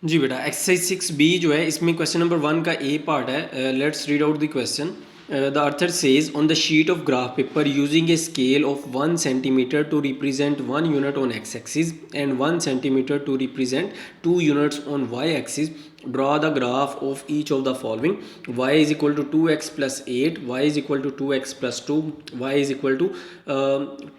जी बेटा, exercise 6B जो है इसमें क्वेश्चन नंबर 1 का ए पार्ट है. Let's read out the question. The author says on the sheet of graph paper using a scale of 1 centimeter to represent 1 unit on x-axis and 1 centimeter to represent 2 units on y-axis, draw the graph of each of the following: y is equal to 2x plus 8, y is equal to 2x plus 2, y is equal to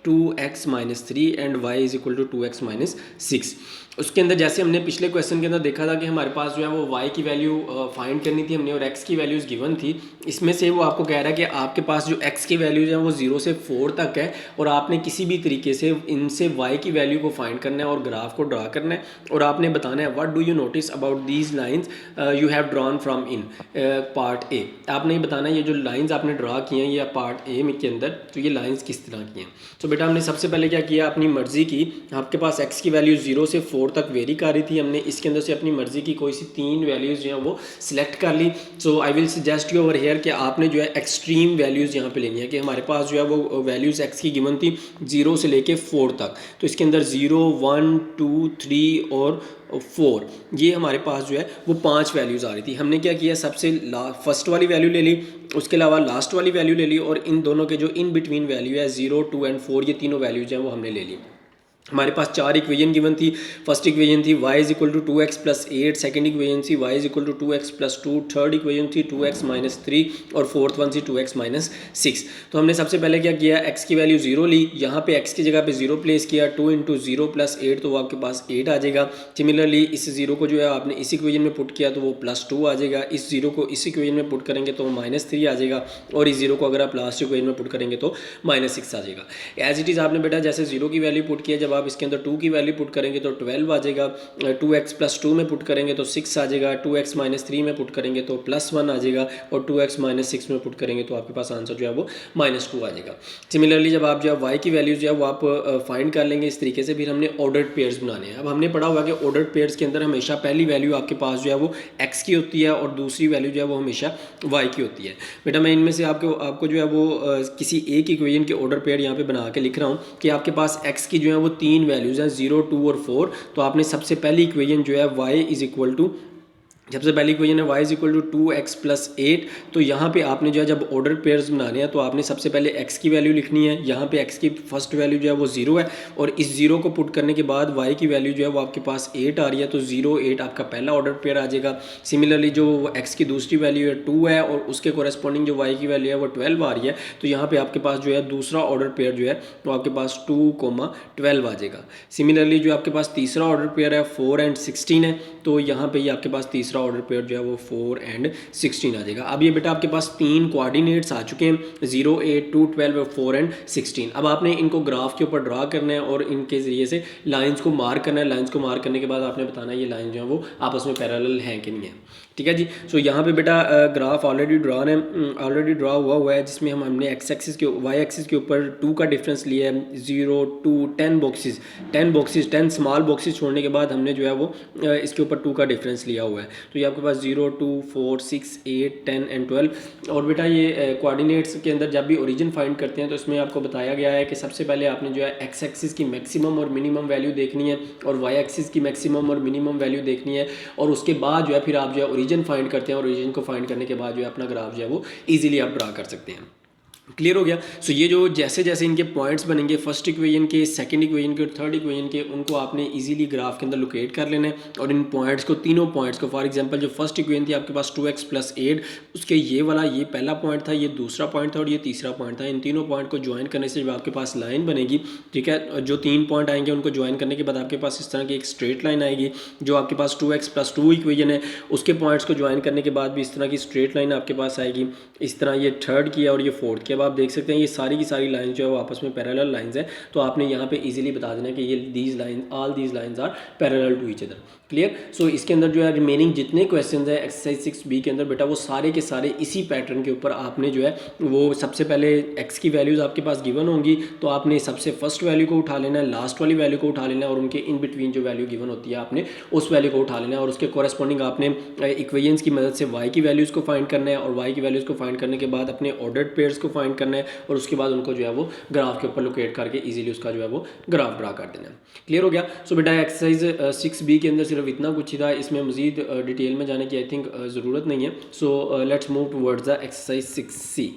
2x minus 3 and y is equal to 2x minus 6. उसके अंदर जैसे हमने पिछले question के अंदर देखा था कि हमारे पास जो है वो y की वैल्यू फाइंड करनी थी हमने और x की वैल्यूज़ गिवन थी. इसमें से वो आपको कह रहा है कि आपके पास जो x की वैल्यूज़ हैं वो 0 से 4 तक है और आपने किसी भी तरीके से इनसे y की वैल्यू को फाइंड करना है और ग्राफ को ड्रा करना है और आपने बताना है what do you notice about these lines you have drawn from in part A. आपने ये बताना है ये जो लाइंस आपने ड्रा किए हैं ये पार्ट ए में के अंदर, तो ये लाइंस किस तरह की हैं. तो बेटा हमने सबसे पहले क्या किया, अपनी मर्जी की, आपके पास x की वैल्यू 0 से 4 तक वेरी कर रही थी, हमने इसके अंदर से अपनी मर्जी की कोई सी 3 वैल्यूज़ जो हैं वो सिलेक्ट कर ली. So I will suggest you over here कि आपने जो है एक्सट्रीम वैल्यूज़ यहाँ पे लेनी है कि हमारे पास जो है वो वैल्यूज़ x की गिवन थी 0 से लेके 4 तक. तो इसके अंदर 0, 1, 2, 3 और 4 ये हमारे पास जो है वो 5 वैल्यूज़ आ रही थी. हमने क्या किया, सबसे फर्स्ट वाली वैल्यू ले ली, उसके अलावा लास्ट वाली वैल्यू ले ली और इन दोनों के जो इन बिटवीन वैल्यू है 0, 2 एंड 4 ये तीनों वैल्यूज़ हैं वो हमने ले ली. हमारे पास 4 इक्वेशन गिवन थी. फर्स्ट इक्वेशन थी y is equal to 2x plus 8, second equation थी y is equal to 2x plus 2, third equation थी 2x माइनस 3 और फोर्थ वन थी 2x माइनस 6. तो हमने सबसे पहले क्या किया, x की वैल्यू 0 ली, यहाँ पे x की जगह पे 0 प्लेस किया. 2 इंटू 0 प्लस 8 तो वो आपके पास 8 आ जाएगा. सिमिलरली इस 0 को जो है आपने इस इक्वेशन में पुट किया तो वो प्लस 2 आ जाएगा. इस 0 को इस इक्वेशन में पुट करेंगे तो वो माइनस 3 आ जाएगा और इस 0 को अगर आप लास्ट इक्वेशन में पुट करेंगे तो माइनस 6 आ जाएगा. एज इट इज़ आपने बेटा जैसे 0 की वैल्यू पुट किया, जब आप इसके अंदर 2 की वैल्यू पुट करेंगे तो 12 आ जाएगा. 2x प्लस 2 में पुट करेंगे तो 6 आ जाएगा. 2x माइनस 3 में पुट करेंगे तो प्लस 1 आ जाएगा और 2x माइनस 6 में पुट करेंगे तो आपके पास आंसर जो है वो माइनस 2 आ जाएगा. सिमिलरली जब आप जो है y की वैल्यूज जो है वो आप फाइंड कर लेंगे इस तरीके से, फिर हमने ऑर्डर्ड पेयर्स बनाने हैं. अब हमने पढ़ा हुआ कि ऑर्डर्ड पेयर्स के अंदर हमेशा पहली वैल्यू आपके पास जो है वो x की होती है और दूसरी वैल्यू जो है वो हमेशा y की होती है. बेटा मैं इनमें से आपको जो है वो किसी एक इक्वेशन के ऑर्डर पेयर यहाँ पे बना के लिख रहा हूँ कि आपके पास x की जो है वो 3 वैल्यूज़ हैं 0, 2 और 4. तो आपने सबसे पहली इक्वेशन जो है y इज इक्वल टू, सबसे पहली इक्वेशन है y is equal to 2x plus 8. तो यहाँ पे आपने जो है जब ऑर्डर पेयर्स बनाने हैं तो आपने सबसे पहले x की वैल्यू लिखनी है. यहाँ पे x की फर्स्ट वैल्यू जो है वो 0 है और इस 0 को पुट करने के बाद y की वैल्यू जो है वो आपके पास 8 आ रही है. तो 0, 8 आपका पहला ऑर्डर पेयर आ जाएगा. सिमिलरली जो x की दूसरी वैल्यू है 2 है और उसके कोरेस्पॉन्डिंग जो y की वैल्यू है वो 12 आ रही है. तो यहाँ पर आपके पास जो है दूसरा ऑर्डर पेयर जो है वो आपके पास 2,12 आ जाएगा. सिमिलरली जो आपके पास तीसरा ऑर्डर पेयर है 4 एंड 16 है. तो यहाँ पे ये आपके पास तीसरा ऑर्डर पेयर जो है वो 4 एंड 16 आ जाएगा. अब ये बेटा आपके पास 3 कोऑर्डिनेट्स आ चुके हैं 0, 8, 2, 12 और 4 एंड 16. अब आपने इनको ग्राफ के ऊपर ड्रा करना है और इनके ज़रिए से लाइंस को मार्क करना है. लाइंस को मार्क करने के बाद आपने बताना है ये लाइन जो है वो आपस में पैरेलल हैं कि नहीं है. ठीक है जी. सो यहाँ पे बेटा ग्राफ ऑलरेडी ड्रा हुआ है जिसमें हमने एक्स एक्सिस के वाई एक्सिस के ऊपर 2 का डिफरेंस लिया है. 0, 2, 10 बॉक्सेस 10 स्मॉल बॉक्सेस छोड़ने के बाद हमने जो है वो इसके ऊपर 2 का डिफरेंस लिया हुआ है. तो ये आपके पास 0, 2, 4, 6, 8, 10 एंड 12. और बेटा ये कोऑर्डिनेट्स के अंदर जब भी ओरिजिन फाइंड करते हैं तो इसमें आपको बताया गया है कि सबसे पहले आपने जो है एक्स एक्सिस की मैक्सिमम और मिनिमम वैल्यू देखनी है और वाई एक्सिस की मैक्सिमम और मिनिमम वैल्यू देखनी है और उसके बाद जो है फिर आप जो है ओरिजिन फाइंड करते हैं और ओरिजिन को फाइंड करने के बाद जो है अपना ग्राफ जो है वो ईजिली आप ड्रा कर सकते हैं. क्लियर हो गया. सो ये जो जैसे जैसे इनके पॉइंट्स बनेंगे फर्स्ट इक्वेशन के, सेकंड इक्वेशन के और थर्ड इक्वेशन के, उनको आपने इजीली ग्राफ के अंदर लोकेट कर लेना है और इन पॉइंट्स को, तीनों पॉइंट्स को, फॉर एग्जांपल जो फर्स्ट इक्वेशन थी आपके पास 2x प्लस 8, उसके ये वाला ये पहला पॉइंट था, ये दूसरा पॉइंट था और ये तीसरा पॉइंट था. इन तीनों पॉइंट को ज्वाइन करने से जब आपके पास लाइन बनेगी, ठीक है, जो 3 पॉइंट आएंगे उनको ज्वाइन करने के बाद आपके पास इस तरह की एक स्ट्रेट लाइन आएगी. जो आपके पास 2x प्लस 2 इक्वेशन है उसके पॉइंट्स को ज्वाइन करने के बाद भी इस तरह की स्ट्रेट लाइन आपके पास आएगी. इस तरह ये थर्ड किया और ये फोर्थ किया. अब आप देख सकते हैं ये सारी की सारी लाइंस जो है वो आपस में पैरेलल लाइंस हैं. तो आपने यहाँ पे इजीली बता देना कि ये all these lines are parallel to each other. Clear. So इसके अंदर जो है रिमेनिंग जितने क्वेश्चंस हैं एक्सरसाइज 6B के अंदर बेटा वो सारे के सारे इसी पैटर्न के ऊपर आपने जो है वो सबसे पहले x की वैल्यूज़ आपके पास गिवन होंगी तो आपने सबसे फर्स्ट वैल्यू को उठा लेना है, लास्ट वाली वैल्यू को उठा लेना है और उनके इन बिटवीन जो वैल्यू गिवन होती है आपने उस वैल्यू को उठा लेना है और उसके कॉरेस्पॉन्डिंग आपने इक्वेशंस की मदद से y की वैल्यूज़ को फाइंड करना है और y की वैल्यूज़ को फाइंड करने के बाद अपने ऑर्डर्ड पेयर्स को फाइंड फाइंड करना है और उसके बाद उनको जो है वो ग्राफ के ऊपर लोकेट करके इजीली उसका जो है वो ग्राफ ड्रा कर देना है। क्लियर हो गया। सो बेटा एक्सरसाइज 6B के अंदर सिर्फ इतना कुछ ही था, इसमें मजीद डिटेल में जाने की आई थिंक ज़रूरत नहीं है। So let's move towards the exercise 6C।